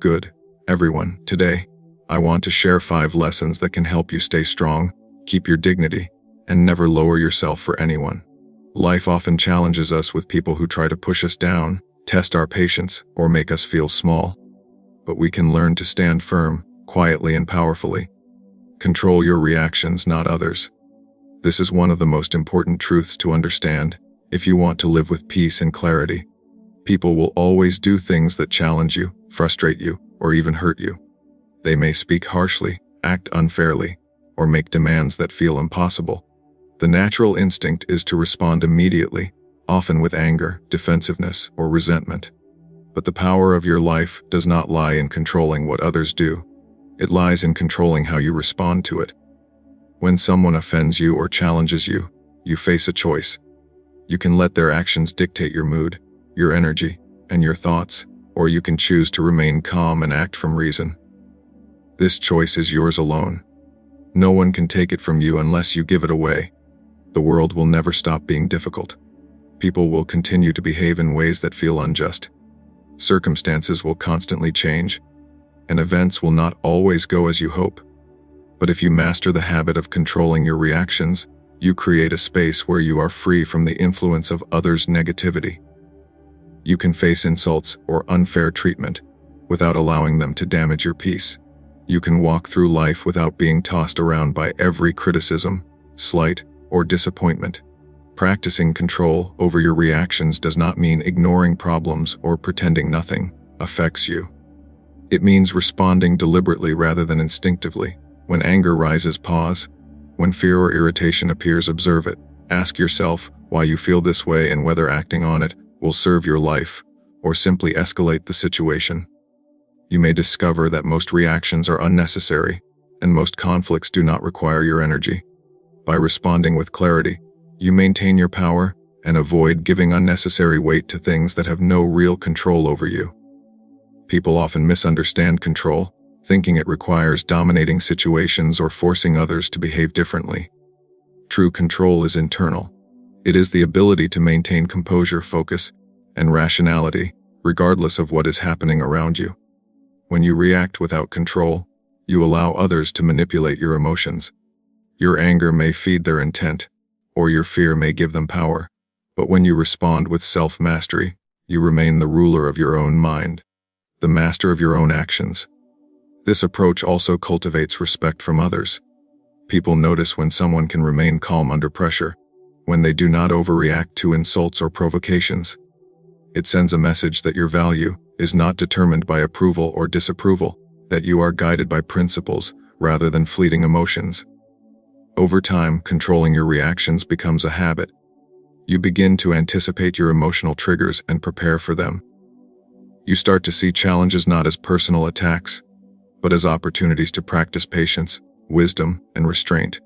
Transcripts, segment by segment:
Good, everyone. Today, I want to share 5 lessons that can help you stay strong, keep your dignity, and never lower yourself for anyone. Life often challenges us with people who try to push us down, test our patience, or make us feel small. But we can learn to stand firm, quietly and powerfully. Control your reactions, not others. This is one of the most important truths to understand if you want to live with peace and clarity. People will always do things that challenge you, frustrate you, or even hurt you. They may speak harshly, act unfairly, or make demands that feel impossible. The natural instinct is to respond immediately, often with anger, defensiveness, or resentment. But the power of your life does not lie in controlling what others do. It lies in controlling how you respond to it. When someone offends you or challenges you, you face a choice. You can let their actions dictate your mood, your energy, and your thoughts, or you can choose to remain calm and act from reason. This choice is yours alone. No one can take it from you unless you give it away. The world will never stop being difficult. People will continue to behave in ways that feel unjust. Circumstances will constantly change, and events will not always go as you hope. But if you master the habit of controlling your reactions, you create a space where you are free from the influence of others' negativity. You can face insults or unfair treatment without allowing them to damage your peace. You can walk through life without being tossed around by every criticism, slight, or disappointment. Practicing control over your reactions does not mean ignoring problems or pretending nothing affects you. It means responding deliberately rather than instinctively. When anger rises, pause. When fear or irritation appears, observe it. Ask yourself why you feel this way and whether acting on it will serve your life or simply escalate the situation. You may discover that most reactions are unnecessary and most conflicts do not require your energy. By responding with clarity, you maintain your power and avoid giving unnecessary weight to things that have no real control over you. People often misunderstand control, thinking it requires dominating situations or forcing others to behave differently. True control is internal. It is the ability to maintain composure, focus, and rationality, regardless of what is happening around you. When you react without control, you allow others to manipulate your emotions. Your anger may feed their intent, or your fear may give them power. But when you respond with self-mastery, you remain the ruler of your own mind, the master of your own actions. This approach also cultivates respect from others. People notice when someone can remain calm under pressure, when they do not overreact to insults or provocations. It sends a message that your value is not determined by approval or disapproval, that you are guided by principles rather than fleeting emotions. Over time, controlling your reactions becomes a habit. You begin to anticipate your emotional triggers and prepare for them. You start to see challenges not as personal attacks, but as opportunities to practice patience, wisdom, and restraint.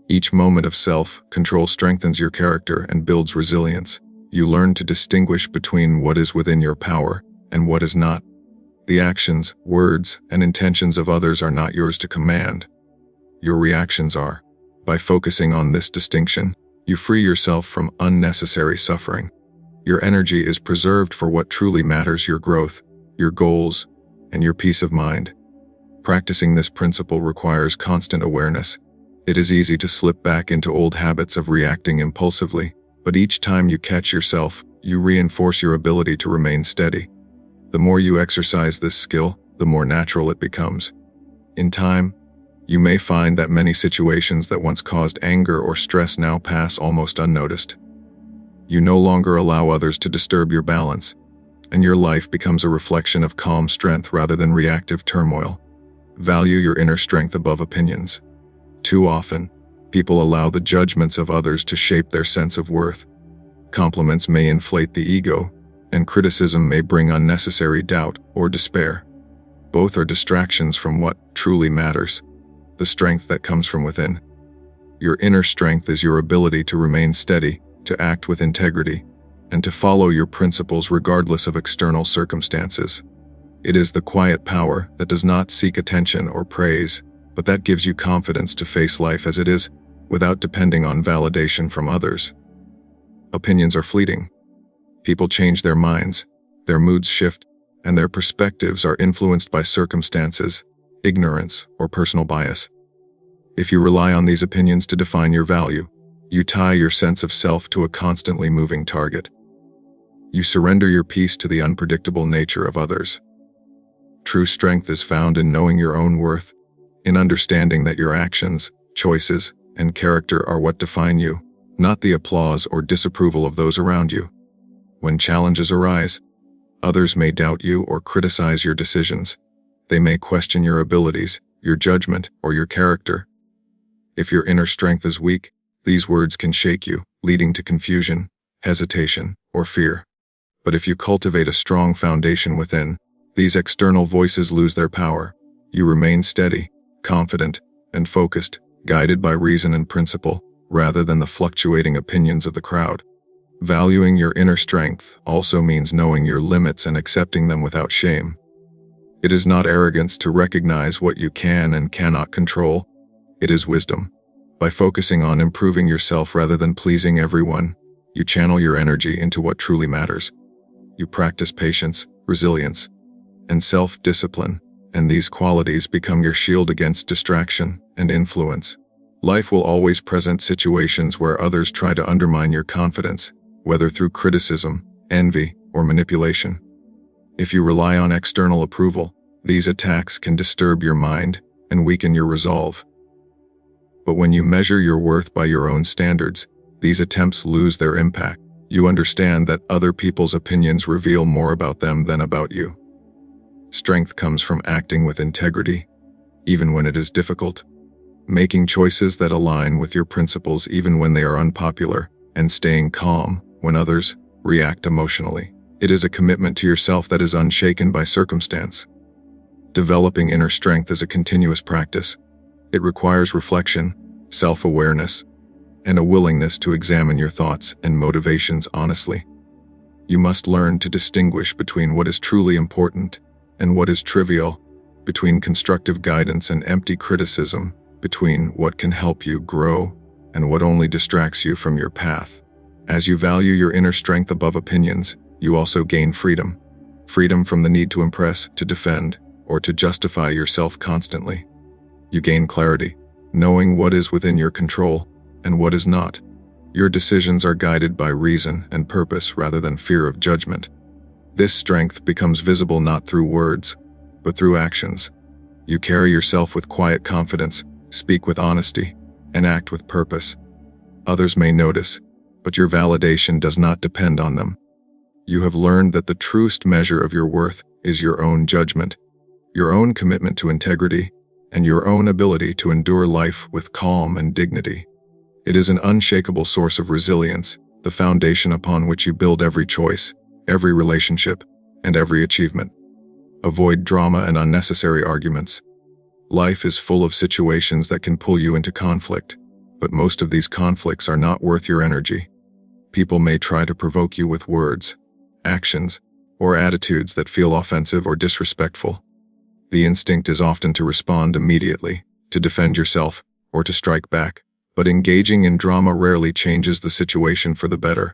Each moment of self-control strengthens your character and builds resilience. You learn to distinguish between what is within your power and what is not. The actions, words, and intentions of others are not yours to command. Your reactions are. By focusing on this distinction, you free yourself from unnecessary suffering. Your energy is preserved for what truly matters: your growth, your goals, and your peace of mind. Practicing this principle requires constant awareness. It is easy to slip back into old habits of reacting impulsively, but each time you catch yourself, you reinforce your ability to remain steady. The more you exercise this skill, the more natural it becomes. In time, you may find that many situations that once caused anger or stress now pass almost unnoticed. You no longer allow others to disturb your balance, and your life becomes a reflection of calm strength rather than reactive turmoil. Value your inner strength above opinions. Too often, people allow the judgments of others to shape their sense of worth. Compliments may inflate the ego, and criticism may bring unnecessary doubt or despair. Both are distractions from what truly matters: the strength that comes from within. Your inner strength is your ability to remain steady, to act with integrity, and to follow your principles regardless of external circumstances. It is the quiet power that does not seek attention or praise, but that gives you confidence to face life as it is, without depending on validation from others. Opinions are fleeting. People change their minds, their moods shift, and their perspectives are influenced by circumstances, ignorance, or personal bias. If you rely on these opinions to define your value, you tie your sense of self to a constantly moving target. You surrender your peace to the unpredictable nature of others. True strength is found in knowing your own worth, in understanding that your actions, choices, and character are what define you, not the applause or disapproval of those around you. When challenges arise, others may doubt you or criticize your decisions. They may question your abilities, your judgment, or your character. If your inner strength is weak, these words can shake you, leading to confusion, hesitation, or fear. But if you cultivate a strong foundation within, these external voices lose their power. You remain steady, confident, and focused, guided by reason and principle, rather than the fluctuating opinions of the crowd. Valuing your inner strength also means knowing your limits and accepting them without shame. It is not arrogance to recognize what you can and cannot control. It is wisdom. By focusing on improving yourself rather than pleasing everyone, you channel your energy into what truly matters. You practice patience, resilience, and self-discipline, and these qualities become your shield against distraction and influence. Life will always present situations where others try to undermine your confidence, whether through criticism, envy, or manipulation. If you rely on external approval, these attacks can disturb your mind and weaken your resolve. But when you measure your worth by your own standards, these attempts lose their impact. You understand that other people's opinions reveal more about them than about you. Strength comes from acting with integrity, even when it is difficult, making choices that align with your principles even when they are unpopular, and staying calm when others react emotionally. It is a commitment to yourself that is unshaken by circumstance. Developing inner strength is a continuous practice. It requires reflection, self-awareness, and a willingness to examine your thoughts and motivations honestly. You must learn to distinguish between what is truly important and what is trivial, between constructive guidance and empty criticism, between what can help you grow and what only distracts you from your path. As you value your inner strength above opinions, you also gain freedom. Freedom from the need to impress, to defend, or to justify yourself constantly. You gain clarity, knowing what is within your control and what is not. Your decisions are guided by reason and purpose rather than fear of judgment. This strength becomes visible not through words, but through actions. You carry yourself with quiet confidence, speak with honesty, and act with purpose. Others may notice, but your validation does not depend on them. You have learned that the truest measure of your worth is your own judgment, your own commitment to integrity, and your own ability to endure life with calm and dignity. It is an unshakable source of resilience, the foundation upon which you build every choice, every relationship, and every achievement. Avoid drama and unnecessary arguments. Life is full of situations that can pull you into conflict, but most of these conflicts are not worth your energy. People may try to provoke you with words, actions, or attitudes that feel offensive or disrespectful. The instinct is often to respond immediately, to defend yourself, or to strike back. But engaging in drama rarely changes the situation for the better.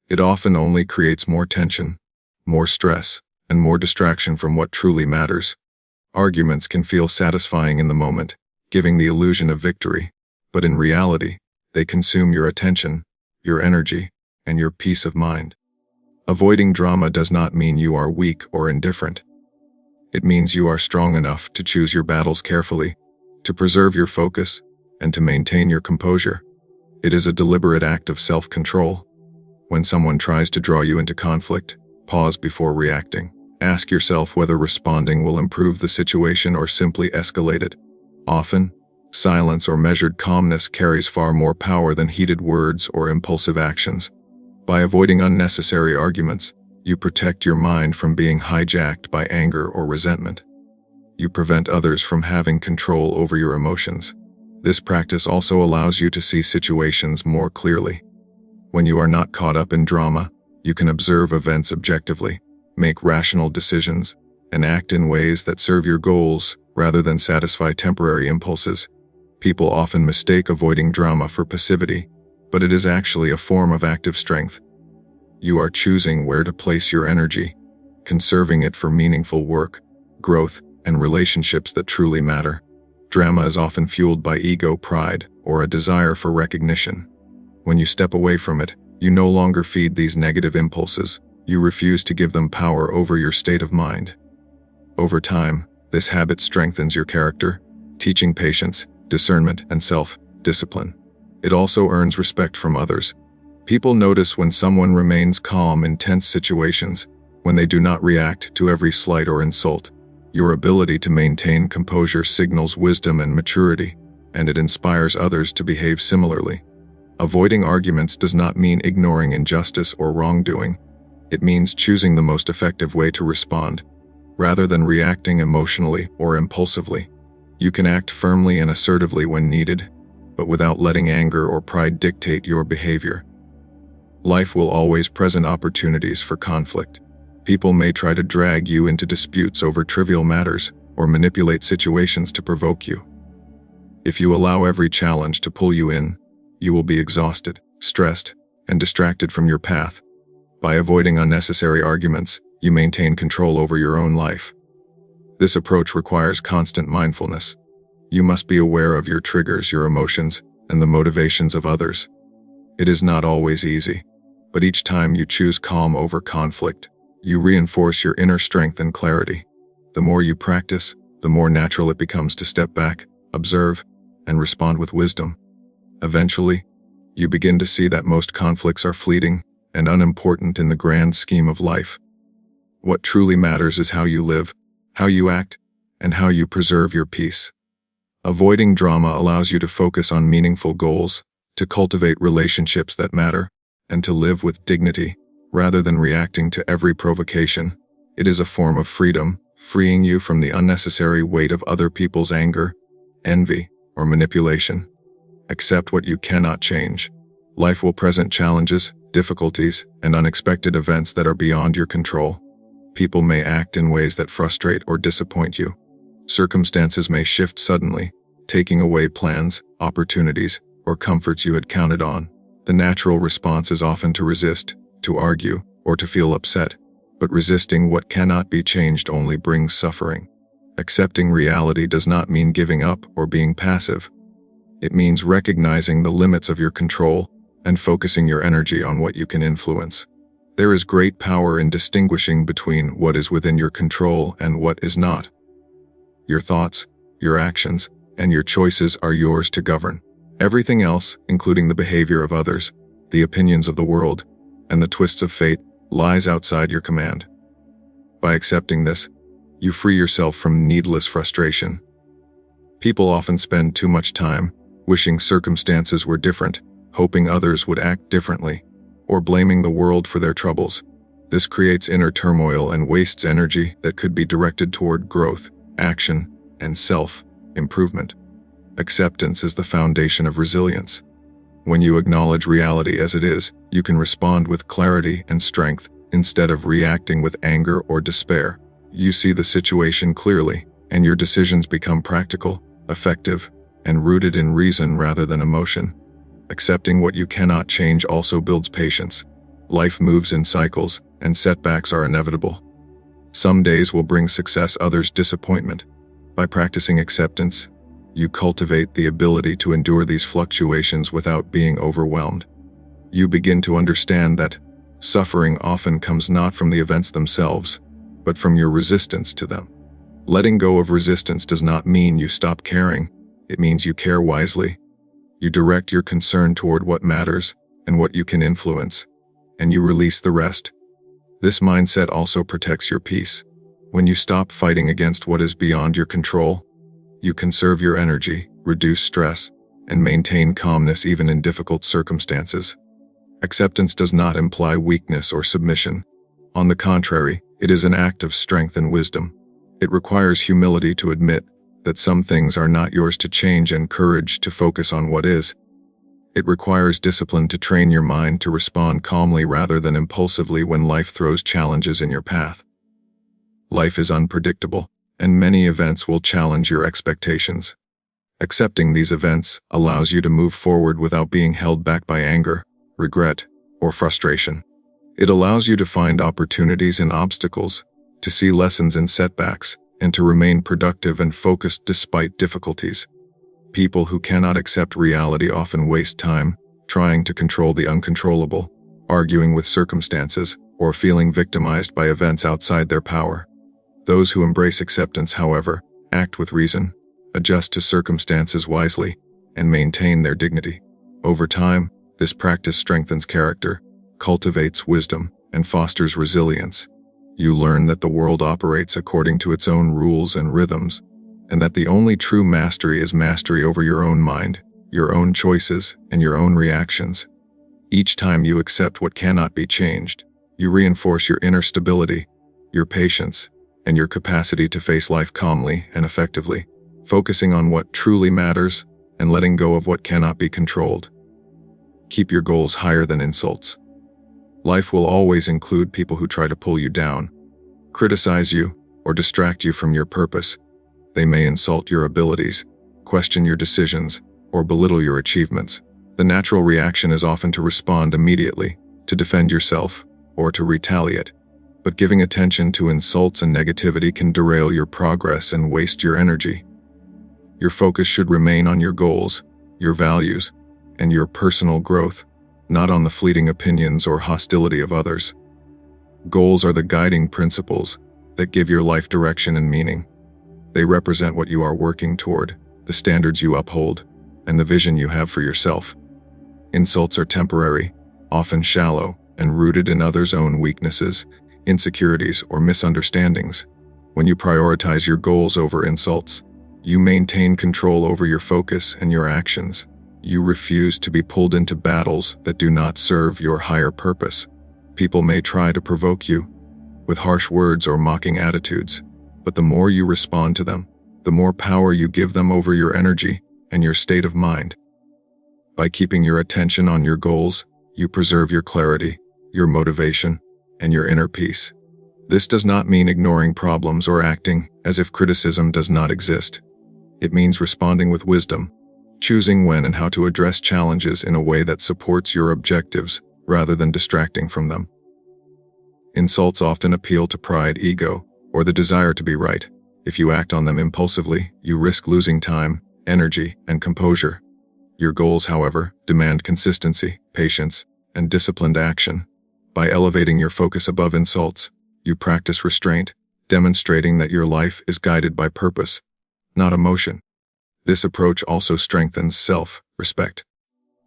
It often only creates more tension, more stress, and more distraction from what truly matters. Arguments can feel satisfying in the moment, giving the illusion of victory, but in reality, they consume your attention, your energy, and your peace of mind. Avoiding drama does not mean you are weak or indifferent. It means you are strong enough to choose your battles carefully, to preserve your focus, and to maintain your composure. It is a deliberate act of self-control. When someone tries to draw you into conflict, pause before reacting. Ask yourself whether responding will improve the situation or simply escalate it. Often, silence or measured calmness carries far more power than heated words or impulsive actions. By avoiding unnecessary arguments, you protect your mind from being hijacked by anger or resentment. You prevent others from having control over your emotions. This practice also allows you to see situations more clearly. When you are not caught up in drama, you can observe events objectively, make rational decisions, and act in ways that serve your goals rather than satisfy temporary impulses. People often mistake avoiding drama for passivity, but it is actually a form of active strength. You are choosing where to place your energy, conserving it for meaningful work, growth, and relationships that truly matter. Drama is often fueled by ego, pride, or a desire for recognition. When you step away from it, you no longer feed these negative impulses. You refuse to give them power over your state of mind. Over time, this habit strengthens your character, teaching patience, discernment, and self-discipline. It also earns respect from others. People notice when someone remains calm in tense situations, when they do not react to every slight or insult. Your ability to maintain composure signals wisdom and maturity, and it inspires others to behave similarly. Avoiding arguments does not mean ignoring injustice or wrongdoing. It means choosing the most effective way to respond, rather than reacting emotionally or impulsively. You can act firmly and assertively when needed, but without letting anger or pride dictate your behavior. Life will always present opportunities for conflict. People may try to drag you into disputes over trivial matters or manipulate situations to provoke you. If you allow every challenge to pull you in, you will be exhausted, stressed, and distracted from your path. By avoiding unnecessary arguments, you maintain control over your own life. This approach requires constant mindfulness. You must be aware of your triggers, your emotions, and the motivations of others. It is not always easy, but each time you choose calm over conflict, you reinforce your inner strength and clarity. The more you practice, the more natural it becomes to step back, observe, and respond with wisdom. Eventually, you begin to see that most conflicts are fleeting and unimportant in the grand scheme of life. What truly matters is how you live, how you act, and how you preserve your peace. Avoiding drama allows you to focus on meaningful goals, to cultivate relationships that matter, and to live with dignity, rather than reacting to every provocation. It is a form of freedom, freeing you from the unnecessary weight of other people's anger, envy, or manipulation. Accept what you cannot change. Life will present challenges, difficulties, and unexpected events that are beyond your control. People may act in ways that frustrate or disappoint you. Circumstances may shift suddenly, taking away plans, opportunities, or comforts you had counted on. The natural response is often to resist, to argue, or to feel upset, but resisting what cannot be changed only brings suffering. Accepting reality does not mean giving up or being passive. It means recognizing the limits of your control and focusing your energy on what you can influence. There is great power in distinguishing between what is within your control and what is not. Your thoughts, your actions, and your choices are yours to govern. Everything else, including the behavior of others, the opinions of the world, and the twists of fate, lies outside your command. By accepting this, you free yourself from needless frustration. People often spend too much time wishing circumstances were different, hoping others would act differently, or blaming the world for their troubles. This creates inner turmoil and wastes energy that could be directed toward growth, action, and self-improvement. Acceptance is the foundation of resilience. When you acknowledge reality as it is, you can respond with clarity and strength instead of reacting with anger or despair. You see the situation clearly, and your decisions become practical, effective, and rooted in reason rather than emotion. Accepting what you cannot change also builds patience. Life moves in cycles, and setbacks are inevitable. Some days will bring success, others disappointment. By practicing acceptance, you cultivate the ability to endure these fluctuations without being overwhelmed. You begin to understand that suffering often comes not from the events themselves, but from your resistance to them. Letting go of resistance does not mean you stop caring. It means you care wisely. You direct your concern toward what matters and what you can influence, and you release the rest. This mindset also protects your peace. When you stop fighting against what is beyond your control, you conserve your energy, reduce stress, and maintain calmness even in difficult circumstances. Acceptance does not imply weakness or submission. On the contrary, it is an act of strength and wisdom. It requires humility to admit that some things are not yours to change and courage to focus on what is. It requires discipline to train your mind to respond calmly rather than impulsively when life throws challenges in your path. Life is unpredictable, and many events will challenge your expectations. Accepting these events allows you to move forward without being held back by anger, regret, or frustration. It allows you to find opportunities in obstacles to see lessons in setbacks, and to remain productive and focused despite difficulties. People who cannot accept reality often waste time trying to control the uncontrollable, arguing with circumstances, or feeling victimized by events outside their power. Those who embrace acceptance, however, act with reason, adjust to circumstances wisely, and maintain their dignity. Over time, this practice strengthens character, cultivates wisdom, and fosters resilience. You learn that the world operates according to its own rules and rhythms, and that the only true mastery is mastery over your own mind, your own choices, and your own reactions. Each time you accept what cannot be changed, you reinforce your inner stability, your patience, and your capacity to face life calmly and effectively, focusing on what truly matters and letting go of what cannot be controlled. Keep your goals higher than insults. Life will always include people who try to pull you down, criticize you, or distract you from your purpose. They may insult your abilities, question your decisions, or belittle your achievements. The natural reaction is often to respond immediately, to defend yourself, or to retaliate. But giving attention to insults and negativity can derail your progress and waste your energy. Your focus should remain on your goals, your values, and your personal growth, not on the fleeting opinions or hostility of others. Goals are the guiding principles that give your life direction and meaning. They represent what you are working toward, the standards you uphold, and the vision you have for yourself. Insults are temporary, often shallow, and rooted in others' own weaknesses, insecurities, or misunderstandings. When you prioritize your goals over insults, you maintain control over your focus and your actions. You refuse to be pulled into battles that do not serve your higher purpose. People may try to provoke you with harsh words or mocking attitudes, but the more you respond to them, the more power you give them over your energy and your state of mind. By keeping your attention on your goals, you preserve your clarity, your motivation, and your inner peace. This does not mean ignoring problems or acting as if criticism does not exist. It means responding with wisdom, choosing when and how to address challenges in a way that supports your objectives rather than distracting from them. Insults often appeal to pride, ego, or the desire to be right. If you act on them impulsively, you risk losing time, energy, and composure. Your goals, however, demand consistency, patience, and disciplined action. By elevating your focus above insults, you practice restraint, demonstrating that your life is guided by purpose, not emotion. This approach also strengthens self-respect.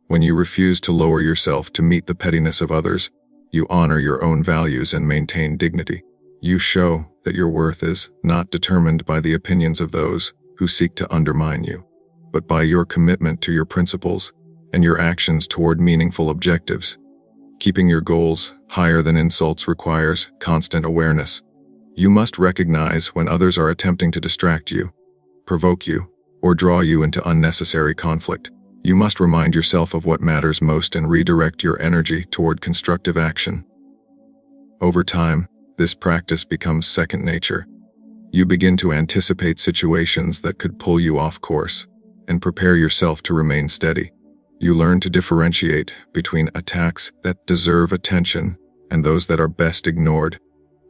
When you refuse to lower yourself to meet the pettiness of others, you honor your own values and maintain dignity. You show that your worth is not determined by the opinions of those who seek to undermine you, but by your commitment to your principles and your actions toward meaningful objectives. Keeping your goals higher than insults requires constant awareness. You must recognize when others are attempting to distract you, provoke you, or draw you into unnecessary conflict. You must remind yourself of what matters most and redirect your energy toward constructive action. Over time, this practice becomes second nature. You begin to anticipate situations that could pull you off course and prepare yourself to remain steady. You learn to differentiate between attacks that deserve attention and those that are best ignored,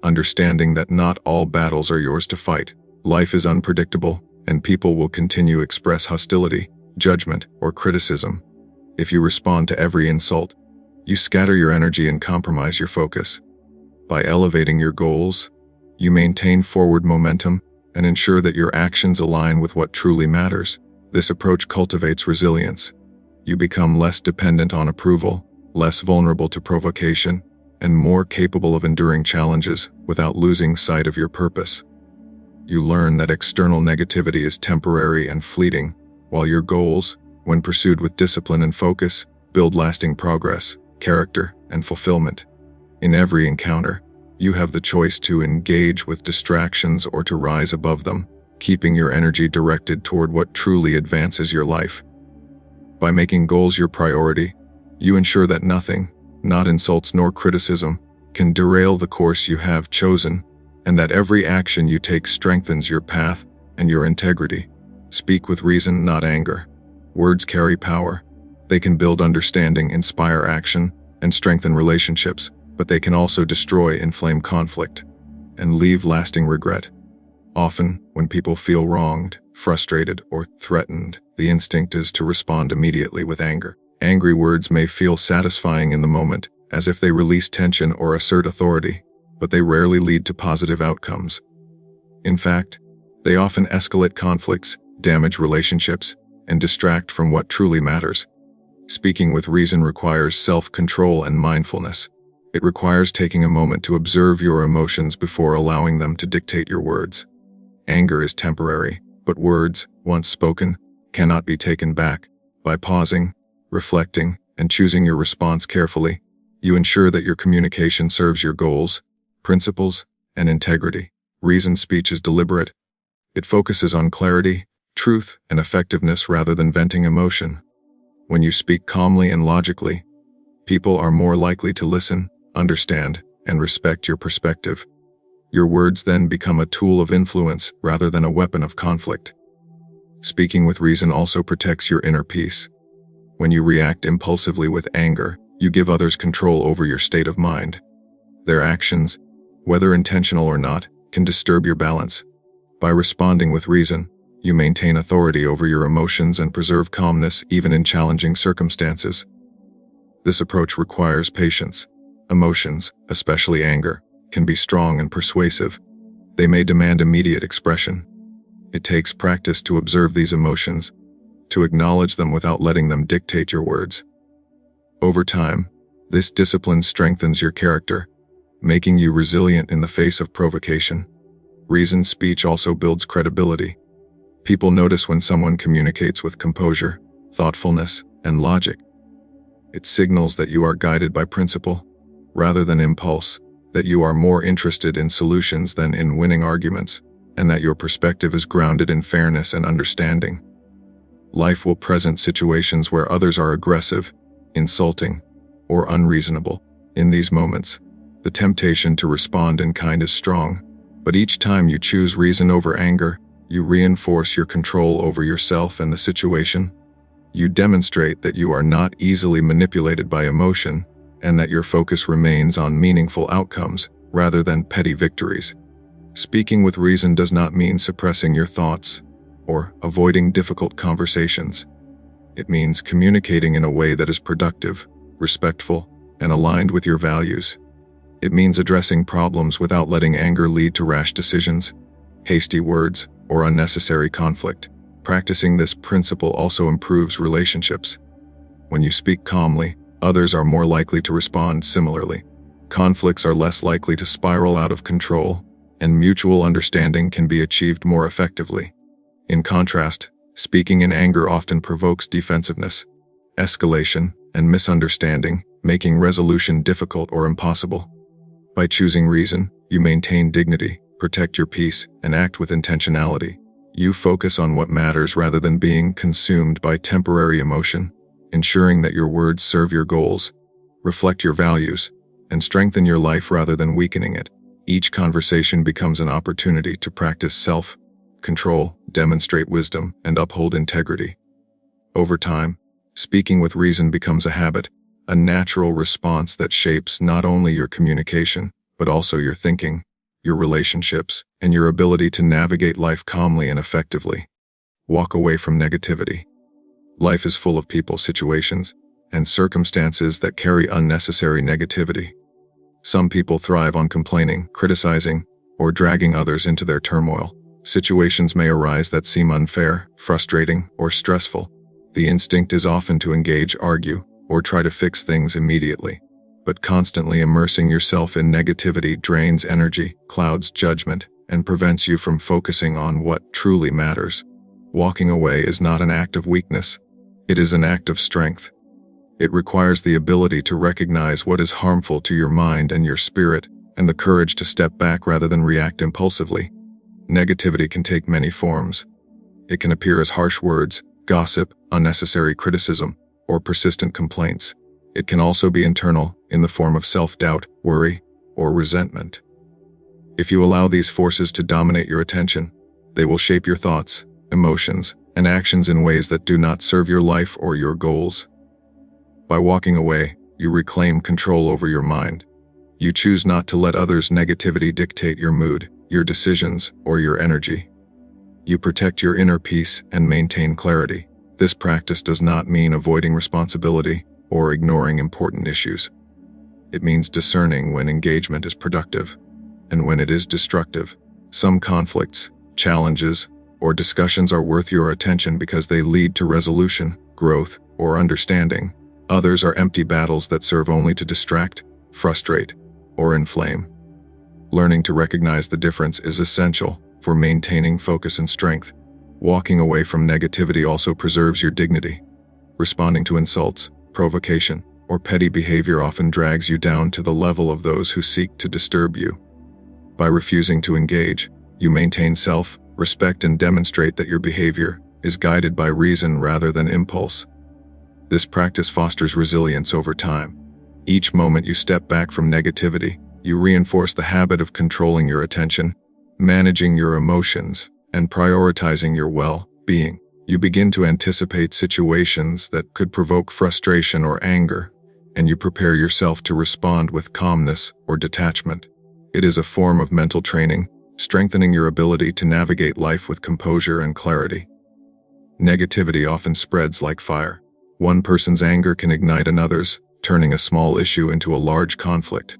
understanding that not all battles are yours to fight. Life is unpredictable, and people will continue to express hostility, judgment, or criticism. If you respond to every insult, you scatter your energy and compromise your focus. By elevating your goals, you maintain forward momentum and ensure that your actions align with what truly matters. This approach cultivates resilience. You become less dependent on approval, less vulnerable to provocation, and more capable of enduring challenges without losing sight of your purpose. You learn that external negativity is temporary and fleeting, while your goals, when pursued with discipline and focus, build lasting progress, character, and fulfillment. In every encounter, you have the choice to engage with distractions or to rise above them, keeping your energy directed toward what truly advances your life. By making goals your priority, you ensure that nothing, not insults nor criticism, can derail the course you have chosen, and that every action you take strengthens your path and your integrity. Speak with reason, not anger. Words carry power. They can build understanding, inspire action, and strengthen relationships, but they can also destroy, inflame conflict. and leave lasting regret. Often, when people feel wronged, frustrated, or threatened, the instinct is to respond immediately with anger. Angry words may feel satisfying in the moment, as if they release tension or assert authority, but they rarely lead to positive outcomes. In fact, they often escalate conflicts, damage relationships, and distract from what truly matters. Speaking with reason requires self-control and mindfulness. It requires taking a moment to observe your emotions before allowing them to dictate your words. Anger is temporary, but words, once spoken, cannot be taken back. By pausing, reflecting, and choosing your response carefully, you ensure that your communication serves your goals, principles, and integrity. Reasoned speech is deliberate. It focuses on clarity, truth, and effectiveness rather than venting emotion. When you speak calmly and logically, people are more likely to listen, understand, and respect your perspective. Your words then become a tool of influence rather than a weapon of conflict. Speaking with reason also protects your inner peace. When you react impulsively with anger, you give others control over your state of mind. Their actions, whether intentional or not, can disturb your balance. By responding with reason, you maintain authority over your emotions and preserve calmness even in challenging circumstances. This approach requires patience. Emotions, especially anger, can be strong and persuasive. They may demand immediate expression. It takes practice to observe these emotions, to acknowledge them without letting them dictate your words. Over time, this discipline strengthens your character, making you resilient in the face of provocation. Reasoned speech also builds credibility. People notice when someone communicates with composure, thoughtfulness, and logic. It signals that you are guided by principle, rather than impulse, that you are more interested in solutions than in winning arguments, and that your perspective is grounded in fairness and understanding. Life will present situations where others are aggressive, insulting, or unreasonable. In these moments, the temptation to respond in kind is strong, but each time you choose reason over anger, you reinforce your control over yourself and the situation. You demonstrate that you are not easily manipulated by emotion, and that your focus remains on meaningful outcomes rather than petty victories. Speaking with reason does not mean suppressing your thoughts or avoiding difficult conversations. It means communicating in a way that is productive, respectful, and aligned with your values. It means addressing problems without letting anger lead to rash decisions, hasty words, or unnecessary conflict. Practicing this principle also improves relationships. When you speak calmly, others are more likely to respond similarly. Conflicts are less likely to spiral out of control, and mutual understanding can be achieved more effectively. In contrast, speaking in anger often provokes defensiveness, escalation, and misunderstanding, making resolution difficult or impossible. By choosing reason, you maintain dignity, protect your peace, and act with intentionality. You focus on what matters rather than being consumed by temporary emotion, ensuring that your words serve your goals, reflect your values, and strengthen your life rather than weakening it. Each conversation becomes an opportunity to practice self-control, demonstrate wisdom, and uphold integrity. Over time, speaking with reason becomes a habit, a natural response that shapes not only your communication, but also your thinking, your relationships, and your ability to navigate life calmly and effectively. Walk away from negativity. Life is full of people, situations, and circumstances that carry unnecessary negativity. Some people thrive on complaining, criticizing, or dragging others into their turmoil. Situations may arise that seem unfair, frustrating, or stressful. The instinct is often to engage, argue, or try to fix things immediately. But constantly immersing yourself in negativity drains energy, clouds judgment, and prevents you from focusing on what truly matters. Walking away is not an act of weakness. It is an act of strength. It requires the ability to recognize what is harmful to your mind and your spirit, and the courage to step back rather than react impulsively. Negativity can take many forms. It can appear as harsh words, gossip, unnecessary criticism, or persistent complaints. It can also be internal, in the form of self-doubt, worry, or resentment. If you allow these forces to dominate your attention, they will shape your thoughts, emotions, and actions in ways that do not serve your life or your goals. By walking away, you reclaim control over your mind. You choose not to let others' negativity dictate your mood, your decisions, or your energy. You protect your inner peace and maintain clarity. This practice does not mean avoiding responsibility or ignoring important issues. It means discerning when engagement is productive and when it is destructive. Some conflicts, challenges, or discussions are worth your attention because they lead to resolution, growth, or understanding. Others are empty battles that serve only to distract, frustrate, or inflame. Learning to recognize the difference is essential for maintaining focus and strength. Walking away from negativity also preserves your dignity. Responding to insults, provocation, or petty behavior often drags you down to the level of those who seek to disturb you. By refusing to engage, you maintain self-respect and demonstrate that your behavior is guided by reason rather than impulse. This practice fosters resilience over time. Each moment you step back from negativity, you reinforce the habit of controlling your attention, managing your emotions, and prioritizing your well-being. You begin to anticipate situations that could provoke frustration or anger, and you prepare yourself to respond with calmness or detachment. It is a form of mental training, strengthening your ability to navigate life with composure and clarity. Negativity often spreads like fire. One person's anger can ignite another's, turning a small issue into a large conflict.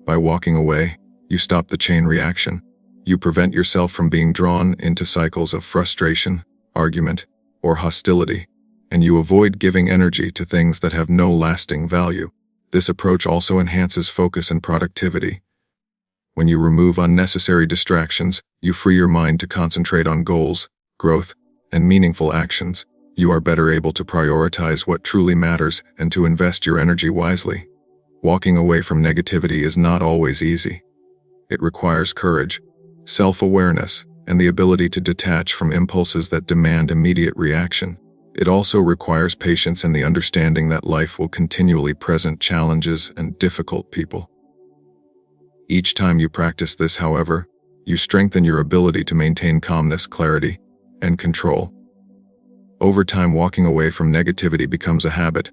By walking away, you stop the chain reaction. You prevent yourself from being drawn into cycles of frustration, argument, or hostility, and you avoid giving energy to things that have no lasting value. This approach also enhances focus and productivity. When you remove unnecessary distractions, you free your mind to concentrate on goals, growth, and meaningful actions. You are better able to prioritize what truly matters and to invest your energy wisely. Walking away from negativity is not always easy. It requires courage, self-awareness, and the ability to detach from impulses that demand immediate reaction. It also requires patience and the understanding that life will continually present challenges and difficult people. Each time you practice this, however, you strengthen your ability to maintain calmness, clarity, and control. Over time, walking away from negativity becomes a habit,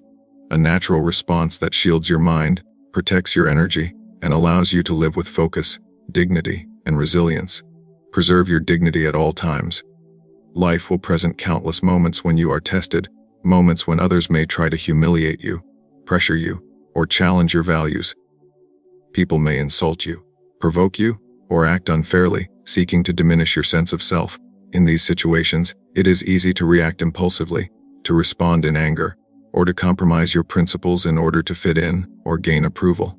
a natural response that shields your mind, protects your energy, and allows you to live with focus, dignity, and resilience. Preserve your dignity at all times. Life will present countless moments when you are tested, moments when others may try to humiliate you, pressure you, or challenge your values. People may insult you, provoke you, or act unfairly, seeking to diminish your sense of self. In these situations, it is easy to react impulsively, to respond in anger, or to compromise your principles in order to fit in or gain approval.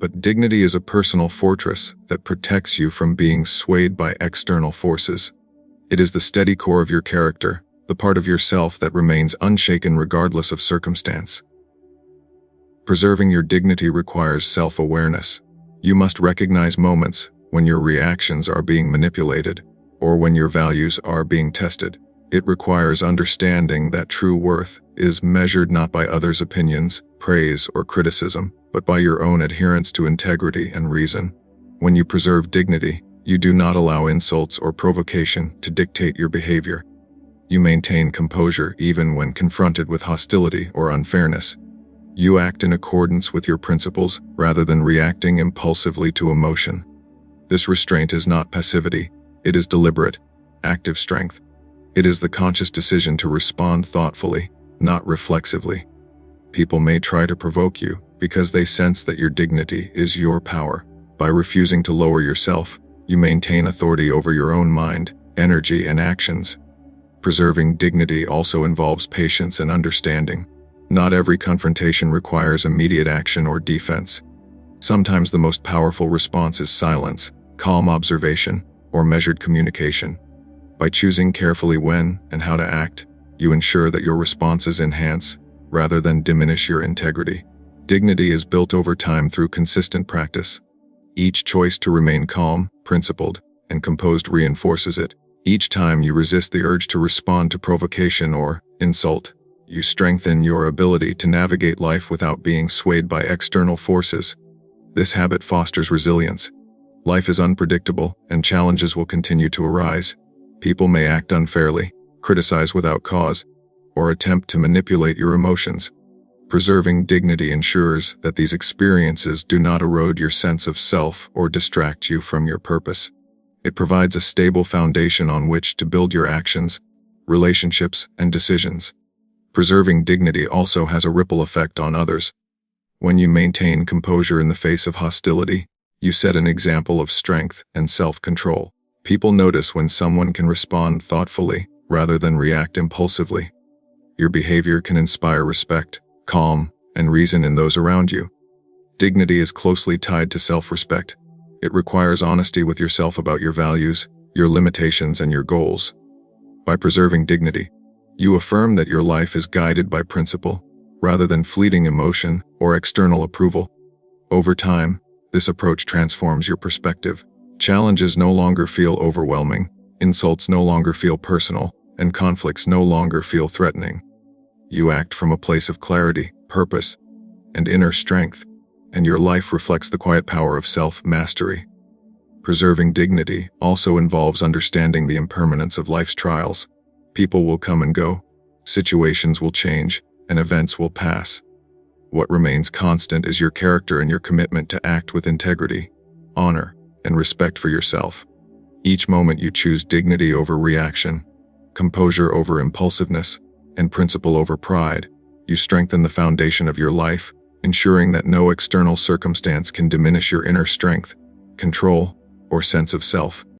But dignity is a personal fortress that protects you from being swayed by external forces. It is the steady core of your character, the part of yourself that remains unshaken regardless of circumstance. Preserving your dignity requires self-awareness. You must recognize moments when your reactions are being manipulated, or when your values are being tested. It requires understanding that true worth is measured not by others' opinions, praise, or criticism, but by your own adherence to integrity and reason. When you preserve dignity, you do not allow insults or provocation to dictate your behavior. You maintain composure even when confronted with hostility or unfairness. You act in accordance with your principles rather than reacting impulsively to emotion. This restraint is not passivity, it is deliberate, active strength. It is the conscious decision to respond thoughtfully, not reflexively. People may try to provoke you because they sense that your dignity is your power. By refusing to lower yourself, you maintain authority over your own mind, energy, and actions. Preserving dignity also involves patience and understanding. Not every confrontation requires immediate action or defense. Sometimes the most powerful response is silence, calm observation, or measured communication. By choosing carefully when and how to act, you ensure that your responses enhance rather than diminish your integrity. Dignity is built over time through consistent practice. Each choice to remain calm, principled, and composed reinforces it. Each time you resist the urge to respond to provocation or insult, you strengthen your ability to navigate life without being swayed by external forces. This habit fosters resilience. Life is unpredictable, and challenges will continue to arise. People may act unfairly, criticize without cause, or attempt to manipulate your emotions. Preserving dignity ensures that these experiences do not erode your sense of self or distract you from your purpose. It provides a stable foundation on which to build your actions, relationships, and decisions. Preserving dignity also has a ripple effect on others. When you maintain composure in the face of hostility, you set an example of strength and self-control. People notice when someone can respond thoughtfully rather than react impulsively. Your behavior can inspire respect, calm, and reason in those around you. Dignity is closely tied to self-respect. It requires honesty with yourself about your values, your limitations, and your goals. By preserving dignity, you affirm that your life is guided by principle, rather than fleeting emotion or external approval. Over time, this approach transforms your perspective. Challenges no longer feel overwhelming, insults no longer feel personal, and conflicts no longer feel threatening. You act from a place of clarity, purpose, and inner strength, and your life reflects the quiet power of self-mastery. Preserving dignity also involves understanding the impermanence of life's trials. People will come and go, situations will change, and events will pass. What remains constant is your character and your commitment to act with integrity, honor, and respect for yourself. Each moment you choose dignity over reaction, composure over impulsiveness, and principle over pride, you strengthen the foundation of your life, ensuring that no external circumstance can diminish your inner strength, control, or sense of self.